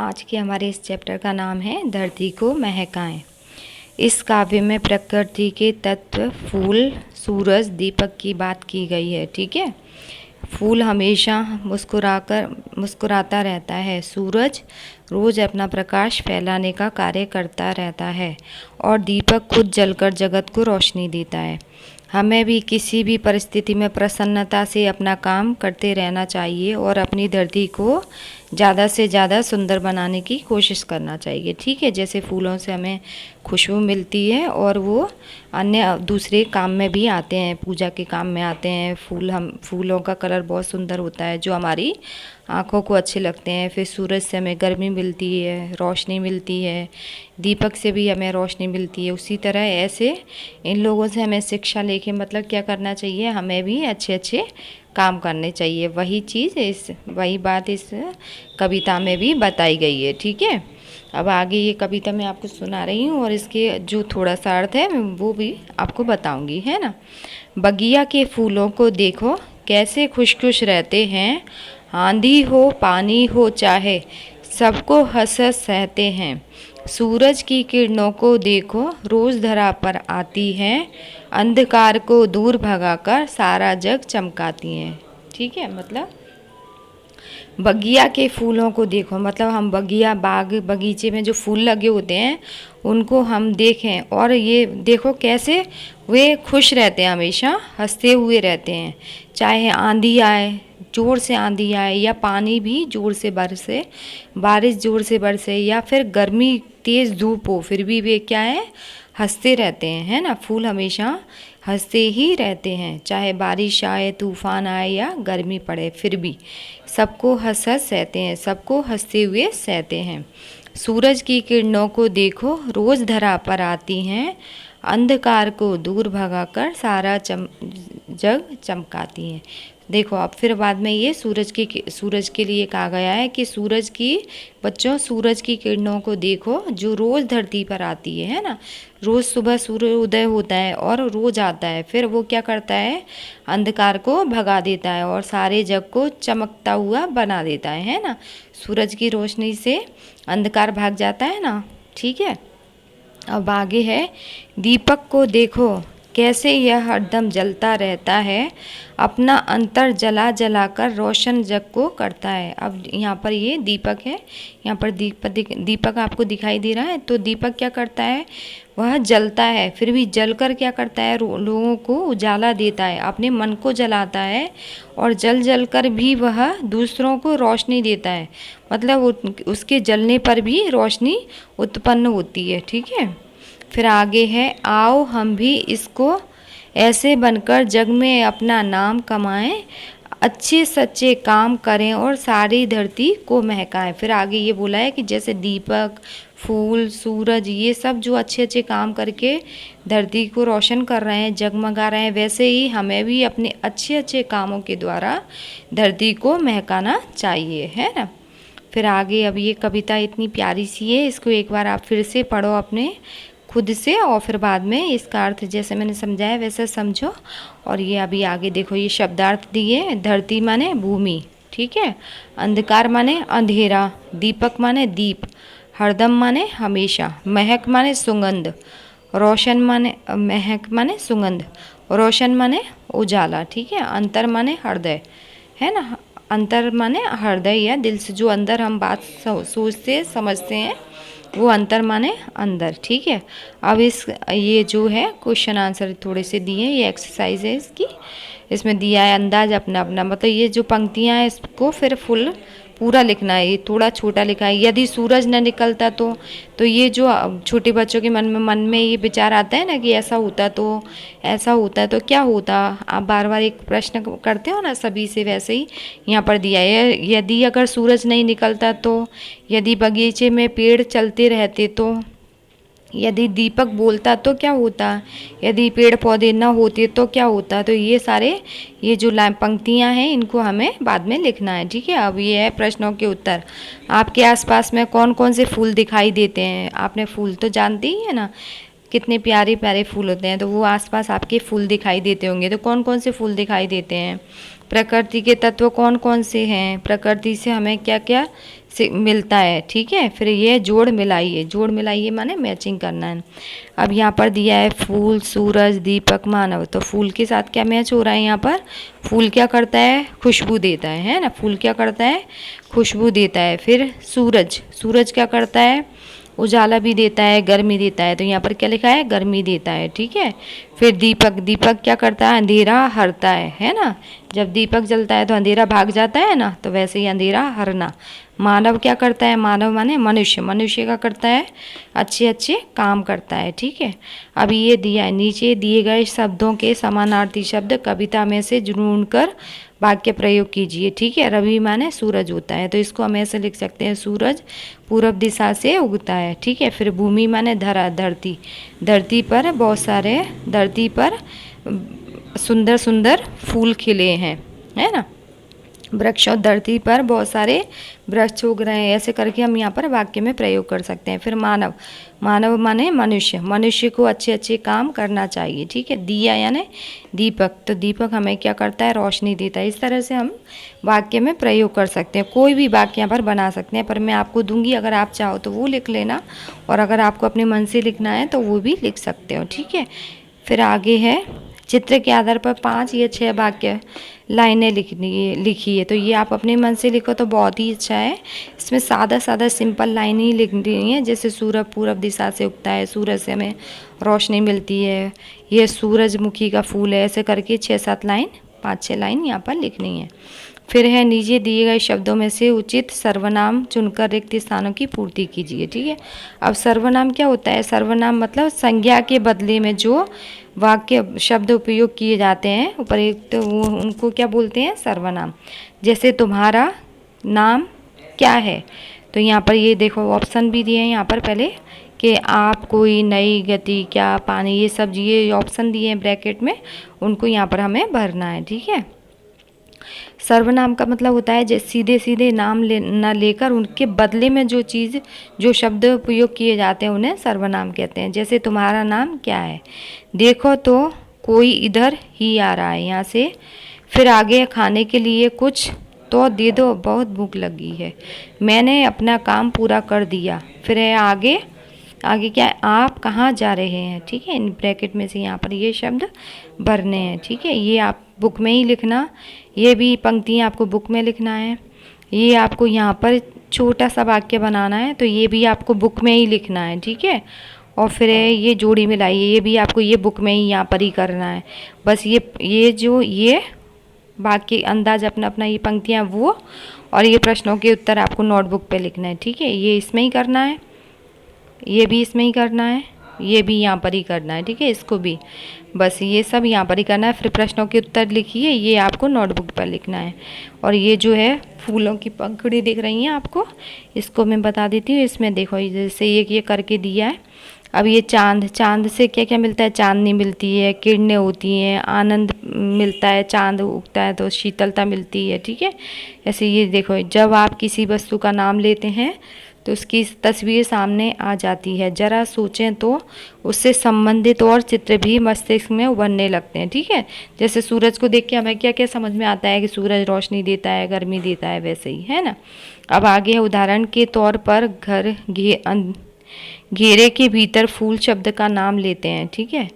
आज के हमारे इस चैप्टर का नाम है धरती को महकाएं। इस काव्य में प्रकृति के तत्व फूल, सूरज, दीपक की बात की गई है। ठीक है। फूल हमेशा मुस्कुराता रहता है। सूरज रोज अपना प्रकाश फैलाने का कार्य करता रहता है और दीपक खुद जलकर जगत को रोशनी देता है। हमें भी किसी भी परिस्थिति में प्रसन्नता से अपना काम करते रहना चाहिए और अपनी धरती को ज़्यादा से ज़्यादा सुंदर बनाने की कोशिश करना चाहिए। ठीक है। जैसे फूलों से हमें खुशबू मिलती है और वो अन्य दूसरे काम में भी आते हैं, पूजा के काम में आते हैं। फूलों का कलर बहुत सुंदर होता है जो हमारी आँखों को अच्छे लगते हैं। फिर सूरज से हमें गर्मी मिलती है, रोशनी मिलती है। दीपक से भी हमें रोशनी मिलती है। उसी तरह ऐसे इन लोगों से हमें शिक्षा लेके मतलब क्या करना चाहिए, हमें भी अच्छे अच्छे काम करने चाहिए। वही बात इस कविता में भी बताई गई है। ठीक है। अब आगे ये कविता मैं आपको सुना रही हूँ और इसके जो थोड़ा सा अर्थ है वो भी आपको बताऊंगी, है ना। बगिया के फूलों को देखो कैसे खुश खुश रहते हैं। आंधी हो पानी हो चाहे सबको हंस हंस सहते हैं। सूरज की किरणों को देखो रोज धरा पर आती हैं। अंधकार को दूर भगाकर सारा जग चमकाती हैं। ठीक है। मतलब बगिया के फूलों को देखो, मतलब हम बगिया बाग बगीचे में जो फूल लगे होते हैं उनको हम देखें और ये देखो कैसे वे खुश रहते हैं, हमेशा हंसते हुए रहते हैं। चाहे आंधी आए, जोर से आंधी आए, या पानी भी जोर से बरसे, बारिश जोर से बरसे, या फिर गर्मी तेज़ धूप हो, फिर भी वे क्या है, हंसते रहते हैं, है ना। फूल हमेशा हंसते ही रहते हैं। चाहे बारिश आए, तूफान आए या गर्मी पड़े, फिर भी सबको हंस हंस सहते हैं, सबको हंसते हुए सहते हैं। सूरज की किरणों को देखो रोज धरा पर आती हैं। अंधकार को दूर भगाकर सारा जग चमकाती हैं। देखो अब फिर बाद में ये सूरज के लिए कहा गया है कि सूरज की किरणों को देखो जो रोज़ धरती पर आती है ना। रोज़ सुबह सूर्य उदय होता है और रोज़ आता है, फिर वो क्या करता है, अंधकार को भगा देता है और सारे जग को चमकता हुआ बना देता है ना। सूरज की रोशनी से अंधकार भाग जाता है ना। ठीक है। अब आगे है, दीपक को देखो कैसे यह हरदम जलता रहता है। अपना अंतर जला जला कर रोशन जग को करता है। अब यहाँ पर ये दीपक है, यहाँ पर दीपक आपको दिखाई दे रहा है। तो दीपक क्या करता है, वह जलता है, फिर भी जलकर क्या करता है, लोगों को उजाला देता है, अपने मन को जलाता है और जल जल कर भी वह दूसरों को रोशनी देता है। मतलब उसके जलने पर भी रोशनी उत्पन्न होती है। ठीक है। फिर आगे है, आओ हम भी इसको ऐसे बनकर जग में अपना नाम कमाएं, अच्छे सच्चे काम करें और सारी धरती को महकाएं। फिर आगे ये बोला है कि जैसे दीपक, फूल, सूरज, ये सब जो अच्छे अच्छे काम करके धरती को रोशन कर रहे हैं, जगमगा रहे हैं, वैसे ही हमें भी अपने अच्छे अच्छे कामों के द्वारा धरती को महकाना चाहिए, है ना। फिर आगे अब ये कविता इतनी प्यारी सी है, इसको एक बार आप फिर से पढ़ो अपने खुद से और फिर बाद में इसका अर्थ जैसे मैंने समझाया वैसे समझो। और ये अभी आगे देखो, ये शब्दार्थ दिए। धरती माने भूमि, ठीक है। अंधकार माने अंधेरा, दीपक माने दीप, हरदम माने हमेशा, महक माने सुगंध, रोशन माने महक माने सुगंध, रोशन माने उजाला, ठीक है। अंतर माने हृदय, है ना। अंतर माने हृदय या दिल से जो अंदर हम बात सोचते समझते हैं वो अंतर माने अंदर, ठीक है। अब ये जो है क्वेश्चन आंसर थोड़े से दिए, ये एक्सरसाइज है इसकी। इसमें दिया है अंदाज अपना अपना, मतलब ये जो पंक्तियां हैं इसको फिर फुल पूरा लिखना है। ये थोड़ा छोटा लिखा है। यदि सूरज न निकलता तो ये जो छोटे बच्चों के मन में ये विचार आता है ना कि ऐसा होता तो क्या होता, आप बार बार एक प्रश्न करते हो ना सभी से, वैसे ही यहाँ पर दिया है। यदि अगर सूरज नहीं निकलता तो, यदि बगीचे में पेड़ चलते रहते तो, यदि दीपक बोलता तो क्या होता, यदि पेड़ पौधे न होते तो क्या होता। तो ये जो पंक्तियां हैं इनको हमें बाद में लिखना है, ठीक है। अब ये है प्रश्नों के उत्तर। आपके आसपास में कौन कौन से फूल दिखाई देते हैं, आपने फूल तो जानते ही है ना, कितने प्यारे प्यारे फूल होते हैं। तो वो आसपास आपके फूल दिखाई देते होंगे, तो कौन कौन से फूल दिखाई देते हैं। प्रकृति के तत्व कौन कौन से हैं, प्रकृति से हमें क्या क्या से मिलता है, ठीक है। फिर ये जोड़ मिलाइए, जोड़ मिलाइए माने मैचिंग करना है। अब यहाँ पर दिया है फूल, सूरज, दीपक, मानव। तो फूल के साथ क्या मैच हो रहा है यहाँ पर? फूल क्या करता है? खुशबू देता है ना। फूल क्या करता है? खुशबू देता है। फिर सूरज, सूरज क्या करता है? उजाला भी देता है, गर्मी देता है। तो यहाँ पर क्या लिखा है? गर्मी देता है, ठीक है। फिर दीपक, दीपक क्या करता है? अंधेरा हरता है ना। जब दीपक जलता है तो अंधेरा भाग जाता है ना, तो वैसे ही अंधेरा हरना। मानव क्या करता है? मानव माने मनुष्य, मनुष्य क्या करता है? अच्छे अच्छे काम करता है, ठीक है। अब ये दिया है, नीचे दिए गए शब्दों के समानार्थी शब्द कविता में से ढूंढकर वाक्य प्रयोग कीजिए, ठीक है। रवि माने सूरज होता है, तो इसको हम ऐसे लिख सकते हैं, सूरज पूरब दिशा से उगता है, ठीक है। फिर भूमि माने धरा, धरती, धरती पर बहुत सारे, धरती पर सुंदर सुंदर फूल खिले हैं, है ना। वृक्ष और धरती पर बहुत सारे वृक्ष उग रहे हैं, ऐसे करके हम यहाँ पर वाक्य में प्रयोग कर सकते हैं। फिर मानव, मानव माने मनुष्य, मनुष्य को अच्छे अच्छे काम करना चाहिए, ठीक है। दिया यानी दीपक, तो दीपक हमें क्या करता है? रोशनी देता है। इस तरह से हम वाक्य में प्रयोग कर सकते हैं। कोई भी वाक्य यहाँ पर बना सकते हैं, पर मैं आपको दूंगी, अगर आप चाहो तो वो लिख लेना, और अगर आपको अपने मन से लिखना है तो वो भी लिख सकते हो, ठीक है। फिर आगे है, चित्र के आधार पर 5 या 6 वाक्य लाइनें लिखिए। तो ये आप अपने मन से लिखो तो बहुत ही अच्छा है। इसमें सादा सादा सिंपल लाइन ही लिखनी है, जैसे सूरज पूरब दिशा से उगता है, सूरज से हमें रोशनी मिलती है, ये सूरजमुखी का फूल है, ऐसे करके 6-7 लाइन, 5-6 लाइन यहाँ पर लिखनी है। फिर है, नीचे दिए गए शब्दों में से उचित सर्वनाम चुनकर रिक्त स्थानों की पूर्ति कीजिए, ठीक है। अब सर्वनाम क्या होता है? सर्वनाम मतलब संज्ञा के बदले में जो वाक्य शब्द उपयोग किए जाते हैं उपयुक्त, वो उनको क्या बोलते हैं? सर्वनाम। जैसे तुम्हारा नाम क्या है? तो यहाँ पर ये देखो ऑप्शन भी दिए हैं यहाँ पर पहले, कि आप, कोई, नई, गति, क्या, पानी, ये सब ये ऑप्शन दिए हैं ब्रैकेट में, उनको यहाँ पर हमें भरना है, ठीक है। सर्वनाम का मतलब होता है जैसे सीधे सीधे नाम न लेकर उनके बदले में जो चीज़, जो शब्द उपयोग किए जाते हैं उन्हें सर्वनाम कहते हैं। जैसे तुम्हारा नाम क्या है? देखो तो कोई इधर ही आ रहा है, यहाँ से। फिर आगे, खाने के लिए कुछ तो दे दो, बहुत भूख लगी है। मैंने अपना काम पूरा कर दिया। फिर है आगे, आगे क्या है? आप कहाँ जा रहे हैं, ठीक है। इन ब्रैकेट में से यहाँ पर ये शब्द भरने हैं, ठीक है। ये आप बुक में ही लिखना, ये भी पंक्तियाँ आपको बुक में लिखना है। ये आपको यहाँ पर छोटा सा वाक्य बनाना है, तो ये भी आपको बुक में ही लिखना है, ठीक है। और फिर ये जोड़ी मिलाइए, ये भी आपको ये बुक में ही यहाँ पर ही करना है। बस ये जो ये बाकी अंदाज अपना अपना, ये पंक्तियाँ वो, और ये प्रश्नों के उत्तर आपको नोटबुक पे लिखना है, ठीक है। ये इसमें ही करना है, ये भी इसमें ही करना है, ये भी यहाँ पर ही करना है, ठीक है। इसको भी बस ये सब यहाँ पर ही करना है। फिर प्रश्नों के उत्तर लिखिए, ये आपको नोटबुक पर लिखना है। और ये जो है फूलों की पंखुड़ी दिख रही हैं आपको, इसको मैं बता देती हूँ। इसमें देखो जैसे ये करके दिया है। अब ये चांद, चांद से क्या क्या मिलता है? चांदनी मिलती है, किरणें होती हैं, आनंद मिलता है, चांद उगता है तो शीतलता मिलती है, ठीक है। ऐसे ये देखो, जब आप किसी वस्तु का नाम लेते हैं तो उसकी तस्वीर सामने आ जाती है। ज़रा सोचें तो उससे संबंधित और चित्र भी मस्तिष्क में उभरने लगते हैं, ठीक है। जैसे सूरज को देख के हमें क्या क्या समझ में आता है कि सूरज रोशनी देता है, गर्मी देता है, वैसे ही, है ना। अब आगे है, उदाहरण के तौर पर घर, घेरे के भीतर फूल शब्द का नाम लेते हैं, ठीक है।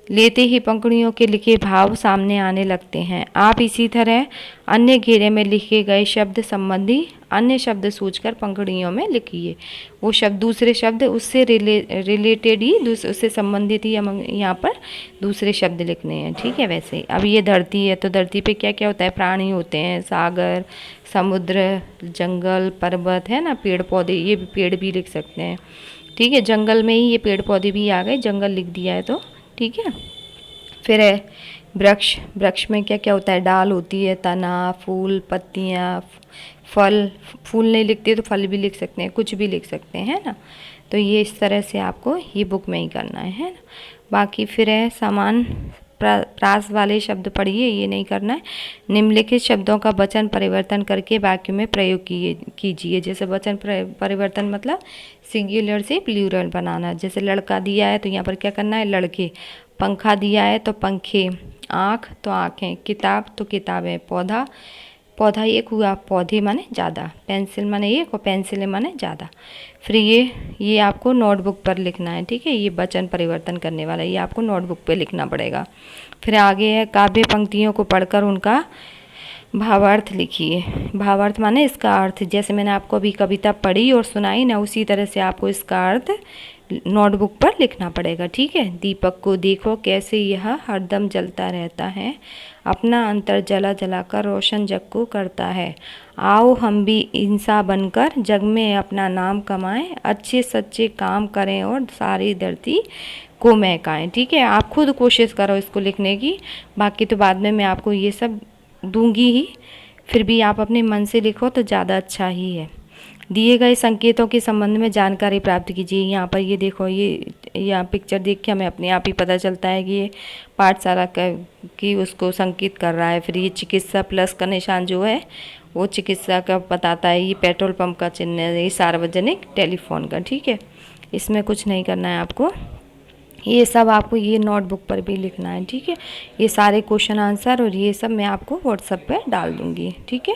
लेते ही पंक्तियों के लिखे भाव सामने आने लगते हैं। आप इसी तरह अन्य घेरे में लिखे गए शब्द संबंधी अन्य शब्द सोचकर पंक्तियों में लिखिए। वो शब्द, दूसरे शब्द उससे रिलेटेड ही, उससे संबंधित ही हम यहाँ पर दूसरे शब्द लिखने हैं, ठीक है। वैसे अब ये धरती है, तो धरती पे क्या क्या होता है? प्राणी होते हैं, सागर, समुद्र, जंगल, पर्वत, है ना, पेड़ पौधे, ये भी पेड़ भी लिख सकते हैं, ठीक है। जंगल में ही ये पेड़ पौधे भी आ गए, जंगल लिख दिया है तो, ठीक है। फिर है वृक्ष, वृक्ष में क्या क्या होता है? डाल होती है, तना, फूल, पत्तियाँ, फल, फूल नहीं लिखते तो फल भी लिख सकते हैं, कुछ भी लिख सकते हैं, है ना। तो ये इस तरह से आपको ये बुक में ही करना है ना। बाकी फिर है समान प्रास वाले शब्द पढ़िए, ये नहीं करना है। निम्नलिखित शब्दों का वचन परिवर्तन करके वाक्य में प्रयोग कीजिए। जैसे वचन परिवर्तन मतलब सिंगुलर से प्लूरल बनाना। जैसे लड़का दिया है तो यहाँ पर क्या करना है? लड़के। पंखा दिया है तो पंखे। आँख तो आँखें। किताब तो किताबें। पौधा पौधा एक हुआ, पौधे माने ज़्यादा, पेंसिल माने एक और पेंसिल माने ज़्यादा। फिर ये आपको नोटबुक पर लिखना है, ठीक है। ये वचन परिवर्तन करने वाला, ये आपको नोटबुक पे लिखना पड़ेगा। फिर आगे है काव्य पंक्तियों को पढ़कर उनका भावार्थ लिखिए। भावार्थ माने इसका अर्थ, जैसे मैंने आपको अभी कविता पढ़ी और सुनाई ना, उसी तरह से आपको इसका अर्थ नोटबुक पर लिखना पड़ेगा, ठीक है। दीपक को देखो कैसे यह हरदम जलता रहता है, अपना अंतर जला जला कर रोशन जग को करता है। आओ हम भी इंसान बनकर जग में अपना नाम कमाएं, अच्छे सच्चे काम करें और सारी धरती को महकाएं, ठीक है। आप खुद कोशिश करो इसको लिखने की, बाकी तो बाद में मैं आपको ये सब दूंगी ही, फिर भी आप अपने मन से लिखो तो ज़्यादा अच्छा ही है। दिए गए संकेतों के संबंध में जानकारी प्राप्त कीजिए। यहाँ पर ये देखो, ये यहाँ पिक्चर देख के हमें अपने आप ही पता चलता है कि ये पाठशाला की उसको संकेत कर रहा है। फिर ये चिकित्सा प्लस का निशान जो है वो चिकित्सा का बताता है। ये पेट्रोल पंप का चिन्ह है, ये सार्वजनिक टेलीफोन का, ठीक है। इसमें कुछ नहीं करना है आपको, ये सब आपको ये नोटबुक पर भी लिखना है, ठीक है। ये सारे क्वेश्चन आंसर और ये सब मैं आपको व्हाट्सएप पे डाल दूँगी, ठीक है।